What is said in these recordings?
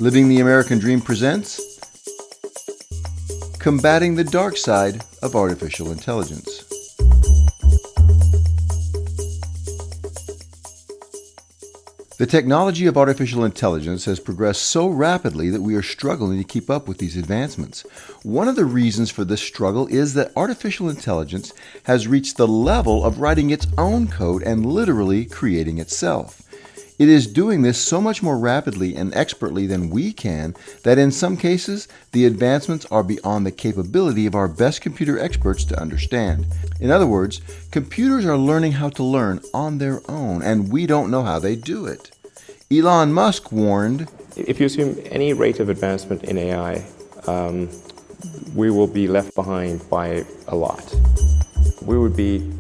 Living the American Dream presents Combating the Dark Side of Artificial Intelligence. The technology of artificial intelligence has progressed so rapidly that we are struggling to keep up with these advancements. One of the reasons for this struggle is that artificial intelligence has reached the level of writing its own code and literally creating itself. It is doing this so much more rapidly and expertly than we can that in some cases, the advancements are beyond the capability of our best computer experts to understand. In other words, computers are learning how to learn on their own, and we don't know how they do it. Elon Musk warned, if you assume any rate of advancement in AI, we will be left behind by a lot. We would be,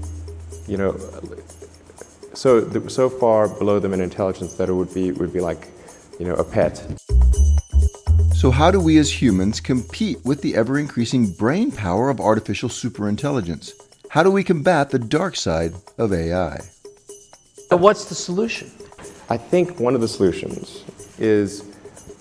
so far below them in intelligence that it would be like, a pet. So how do we as humans compete with the ever-increasing brain power of artificial superintelligence? How do we combat the dark side of AI? What's the solution? I think one of the solutions is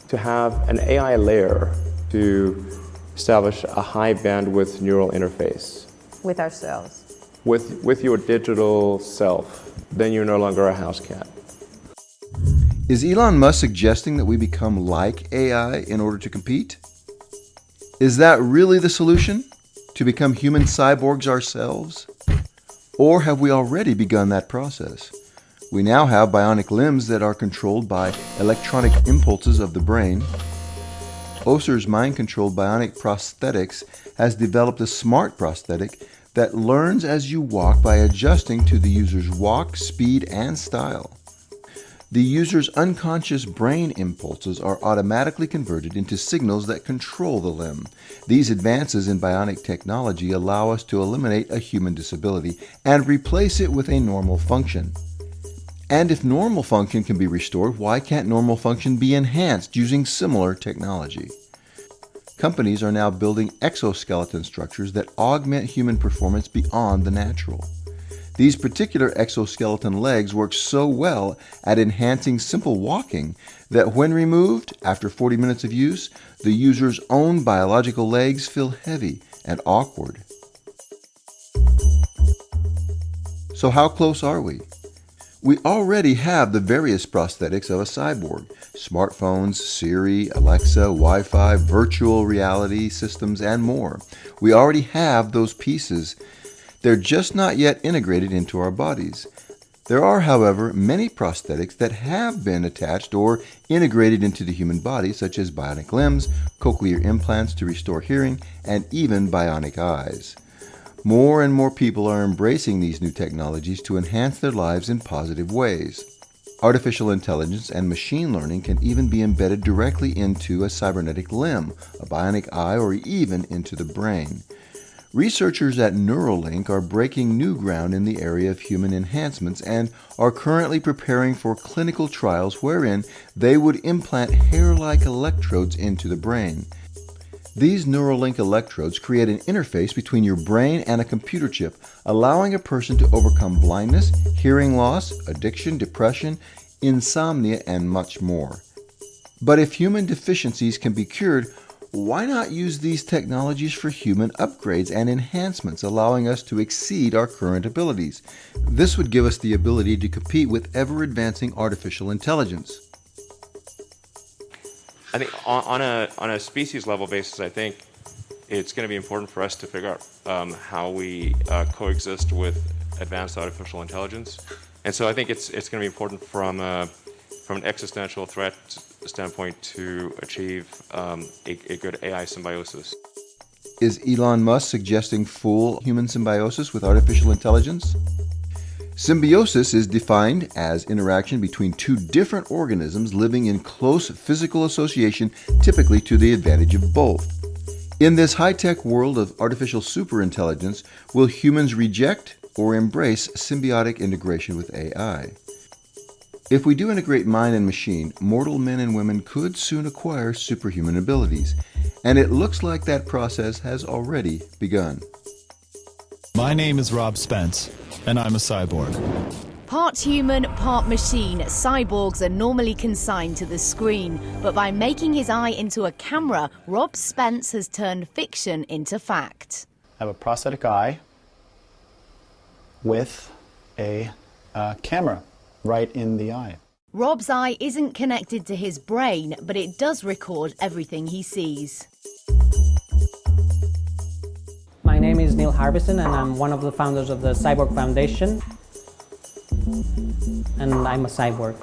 to have an AI layer to establish a high bandwidth neural interface. With ourselves. With your digital self. Then you're no longer a house cat. Is Elon Musk suggesting that we become like AI in order to compete? Is that really the solution? To become human cyborgs ourselves? Or have we already begun that process? We now have bionic limbs that are controlled by electronic impulses of the brain. Oser's mind-controlled bionic prosthetics has developed a smart prosthetic that learns as you walk by adjusting to the user's walk, speed, and style. The user's unconscious brain impulses are automatically converted into signals that control the limb. These advances in bionic technology allow us to eliminate a human disability and replace it with a normal function. And if normal function can be restored, why can't normal function be enhanced using similar technology? Companies are now building exoskeleton structures that augment human performance beyond the natural. These particular exoskeleton legs work so well at enhancing simple walking that when removed, after 40 minutes of use, the user's own biological legs feel heavy and awkward. So how close are we? We already have the various prosthetics of a cyborg: smartphones, Siri, Alexa, Wi-Fi, virtual reality systems, and more. We already have those pieces. They're just not yet integrated into our bodies. There are, however, many prosthetics that have been attached or integrated into the human body, such as bionic limbs, cochlear implants to restore hearing, and even bionic eyes. More and more people are embracing these new technologies to enhance their lives in positive ways. Artificial intelligence and machine learning can even be embedded directly into a cybernetic limb, a bionic eye, or even into the brain. Researchers at Neuralink are breaking new ground in the area of human enhancements and are currently preparing for clinical trials wherein they would implant hair-like electrodes into the brain. These Neuralink electrodes create an interface between your brain and a computer chip, allowing a person to overcome blindness, hearing loss, addiction, depression, insomnia, and much more. But if human deficiencies can be cured, why not use these technologies for human upgrades and enhancements, allowing us to exceed our current abilities? This would give us the ability to compete with ever-advancing artificial intelligence. I think on a species level basis, I think it's going to be important for us to figure out how we coexist with advanced artificial intelligence. And so I think it's going to be important from an existential threat standpoint to achieve a good AI symbiosis. Is Elon Musk suggesting full human symbiosis with artificial intelligence? Symbiosis is defined as interaction between two different organisms living in close physical association, typically to the advantage of both. In this high-tech world of artificial superintelligence, will humans reject or embrace symbiotic integration with AI? If we do integrate mind and machine, mortal men and women could soon acquire superhuman abilities, and it looks like that process has already begun. My name is Rob Spence, and I'm a cyborg. Part human, part machine, cyborgs are normally consigned to the screen. But by making his eye into a camera, Rob Spence has turned fiction into fact. I have a prosthetic eye with a camera right in the eye. Rob's eye isn't connected to his brain, but it does record everything he sees. My name is Neil Harbison, and I'm one of the founders of the Cyborg Foundation. And I'm a cyborg.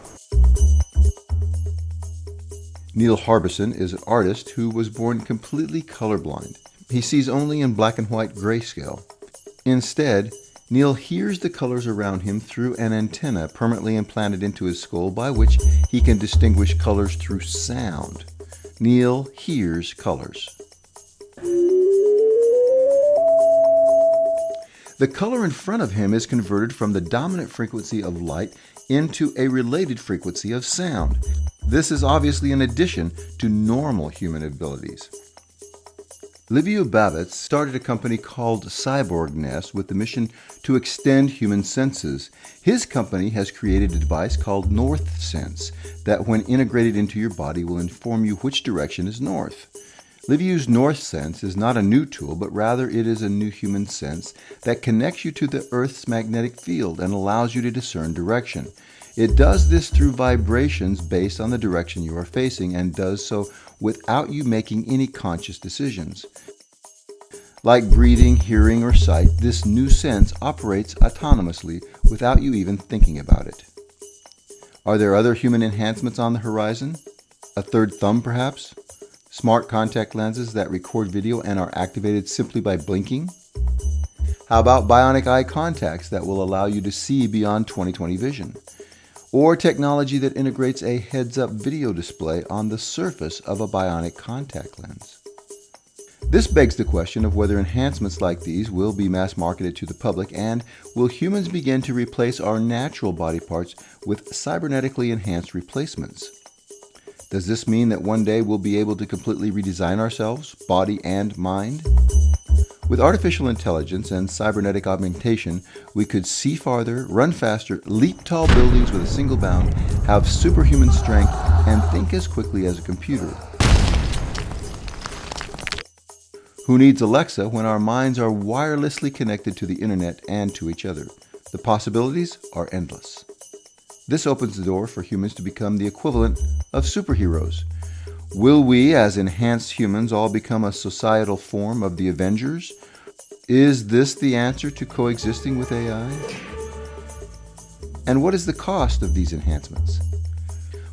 Neil Harbison is an artist who was born completely colorblind. He sees only in black and white grayscale. Instead, Neil hears the colors around him through an antenna permanently implanted into his skull by which he can distinguish colors through sound. Neil hears colors. The color in front of him is converted from the dominant frequency of light into a related frequency of sound. This is obviously in addition to normal human abilities. Liviu Babets started a company called Cyborg Nest with the mission to extend human senses. His company has created a device called North Sense that, when integrated into your body, will inform you which direction is north. Liviu's North Sense is not a new tool, but rather it is a new human sense that connects you to the Earth's magnetic field and allows you to discern direction. It does this through vibrations based on the direction you are facing and does so without you making any conscious decisions. Like breathing, hearing, or sight, this new sense operates autonomously without you even thinking about it. Are there other human enhancements on the horizon? A third thumb, perhaps? Smart contact lenses that record video and are activated simply by blinking? How about bionic eye contacts that will allow you to see beyond 20/20 vision? Or technology that integrates a heads-up video display on the surface of a bionic contact lens? This begs the question of whether enhancements like these will be mass-marketed to the public, and will humans begin to replace our natural body parts with cybernetically enhanced replacements? Does this mean that one day we'll be able to completely redesign ourselves, body and mind? With artificial intelligence and cybernetic augmentation, we could see farther, run faster, leap tall buildings with a single bound, have superhuman strength, and think as quickly as a computer. Who needs Alexa when our minds are wirelessly connected to the internet and to each other? The possibilities are endless. This opens the door for humans to become the equivalent of superheroes. Will we, as enhanced humans, all become a societal form of the Avengers? Is this the answer to coexisting with AI? And what is the cost of these enhancements?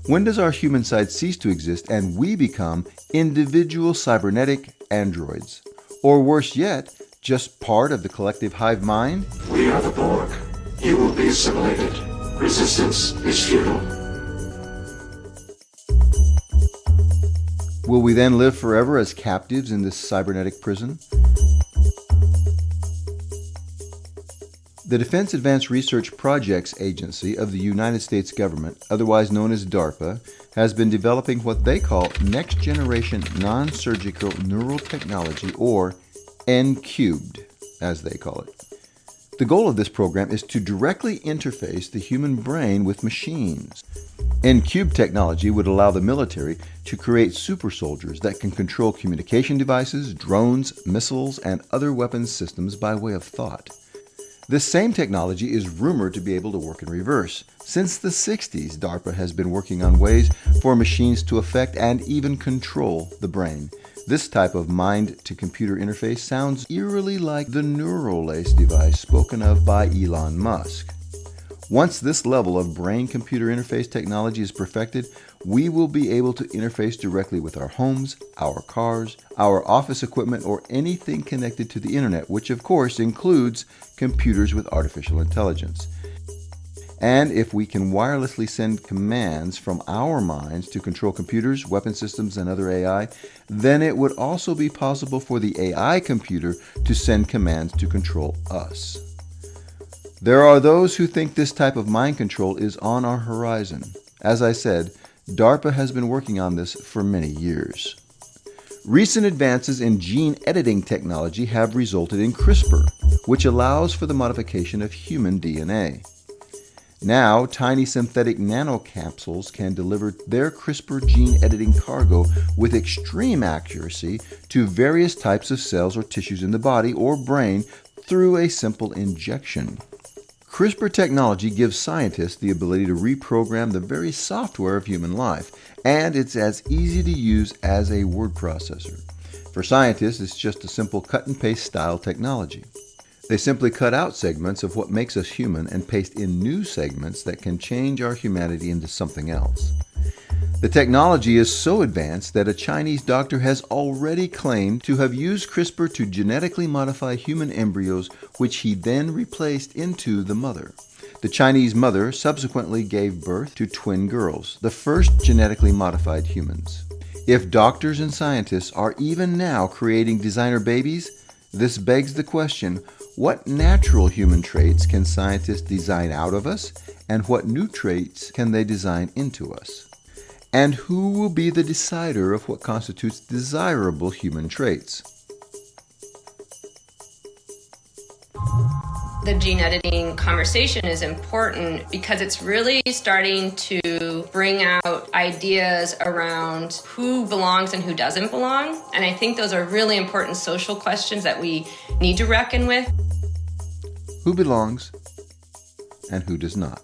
When does our human side cease to exist and we become individual cybernetic androids? Or worse yet, just part of the collective hive mind? We are the Borg. You will be assimilated. Resistance is futile. Will we then live forever as captives in this cybernetic prison? The Defense Advanced Research Projects Agency of the United States government, otherwise known as DARPA, has been developing what they call Next Generation Non-Surgical Neural Technology, or N-Cubed, as they call it. The goal of this program is to directly interface the human brain with machines. N-Cube technology would allow the military to create super soldiers that can control communication devices, drones, missiles, and other weapons systems by way of thought. This same technology is rumored to be able to work in reverse. Since the 60s, DARPA has been working on ways for machines to affect and even control the brain. This type of mind-to-computer interface sounds eerily like the Neuralace device spoken of by Elon Musk. Once this level of brain-computer interface technology is perfected, we will be able to interface directly with our homes, our cars, our office equipment, or anything connected to the internet, which of course includes computers with artificial intelligence. And if we can wirelessly send commands from our minds to control computers, weapon systems, and other AI, then it would also be possible for the AI computer to send commands to control us. There are those who think this type of mind control is on our horizon. As I said, DARPA has been working on this for many years. Recent advances in gene editing technology have resulted in CRISPR, which allows for the modification of human DNA. Now, tiny synthetic nanocapsules can deliver their CRISPR gene editing cargo with extreme accuracy to various types of cells or tissues in the body or brain through a simple injection. CRISPR technology gives scientists the ability to reprogram the very software of human life, and it's as easy to use as a word processor. For scientists, it's just a simple cut and paste style technology. They simply cut out segments of what makes us human and paste in new segments that can change our humanity into something else. The technology is so advanced that a Chinese doctor has already claimed to have used CRISPR to genetically modify human embryos, which he then replaced into the mother. The Chinese mother subsequently gave birth to twin girls, the first genetically modified humans. If doctors and scientists are even now creating designer babies, this begs the question, what natural human traits can scientists design out of us, and what new traits can they design into us? And who will be the decider of what constitutes desirable human traits? The gene editing conversation is important because it's really starting to bring out ideas around who belongs and who doesn't belong. And I think those are really important social questions that we need to reckon with. Who belongs and who does not?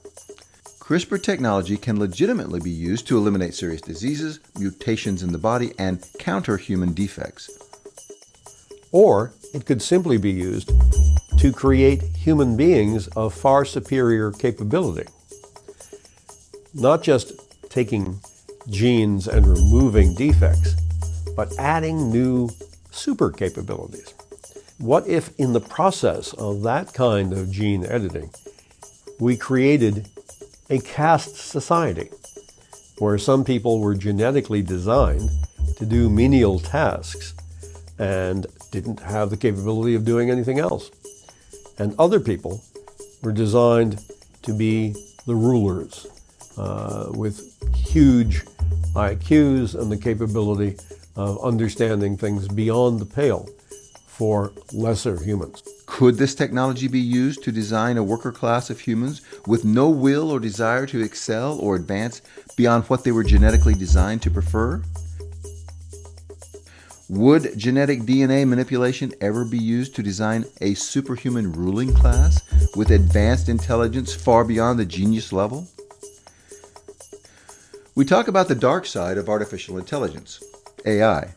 CRISPR technology can legitimately be used to eliminate serious diseases, mutations in the body, and counter human defects. Or it could simply be used to create human beings of far superior capability. Not just taking genes and removing defects, but adding new super capabilities. What if in the process of that kind of gene editing, we created a caste society where some people were genetically designed to do menial tasks and didn't have the capability of doing anything else. And other people were designed to be the rulers with huge IQs and the capability of understanding things beyond the pale for lesser humans. Could this technology be used to design a worker class of humans with no will or desire to excel or advance beyond what they were genetically designed to prefer? Would genetic DNA manipulation ever be used to design a superhuman ruling class with advanced intelligence far beyond the genius level? We talk about the dark side of artificial intelligence, AI.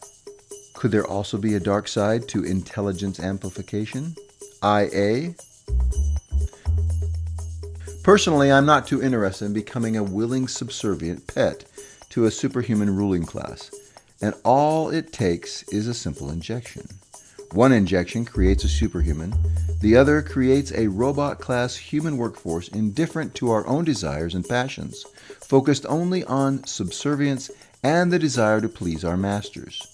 Could there also be a dark side to intelligence amplification, IA? Personally, I'm not too interested in becoming a willing subservient pet to a superhuman ruling class. And all it takes is a simple injection. One injection creates a superhuman. The other creates a robot-class human workforce indifferent to our own desires and passions, focused only on subservience and the desire to please our masters.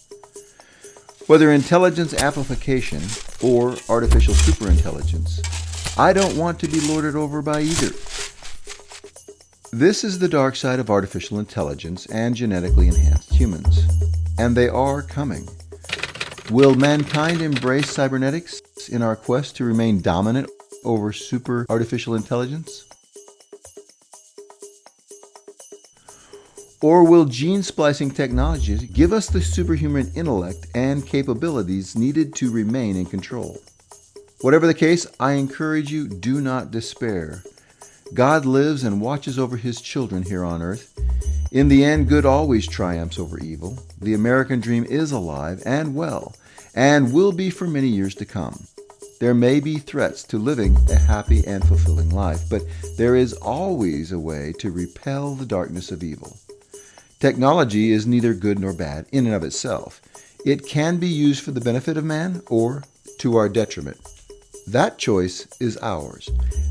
Whether intelligence amplification or artificial superintelligence, I don't want to be lorded over by either. This is the dark side of artificial intelligence and genetically enhanced humans. And they are coming. Will mankind embrace cybernetics in our quest to remain dominant over super artificial intelligence? Or will gene splicing technologies give us the superhuman intellect and capabilities needed to remain in control? Whatever the case, I encourage you, do not despair. God lives and watches over his children here on earth. In the end, good always triumphs over evil. The American dream is alive and well, and will be for many years to come. There may be threats to living a happy and fulfilling life, but there is always a way to repel the darkness of evil. Technology is neither good nor bad in and of itself. It can be used for the benefit of man or to our detriment. That choice is ours.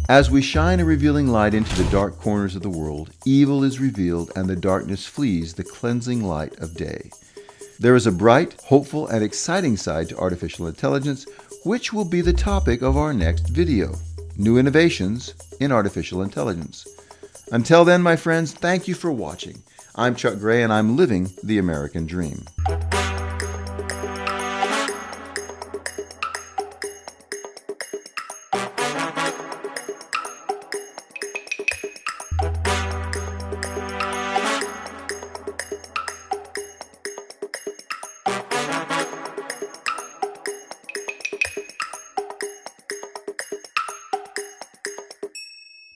As we shine a revealing light into the dark corners of the world, evil is revealed and the darkness flees the cleansing light of day. There is a bright, hopeful, and exciting side to artificial intelligence, which will be the topic of our next video, New Innovations in Artificial Intelligence. Until then, my friends, thank you for watching. I'm Chuck Gray, and I'm living the American dream.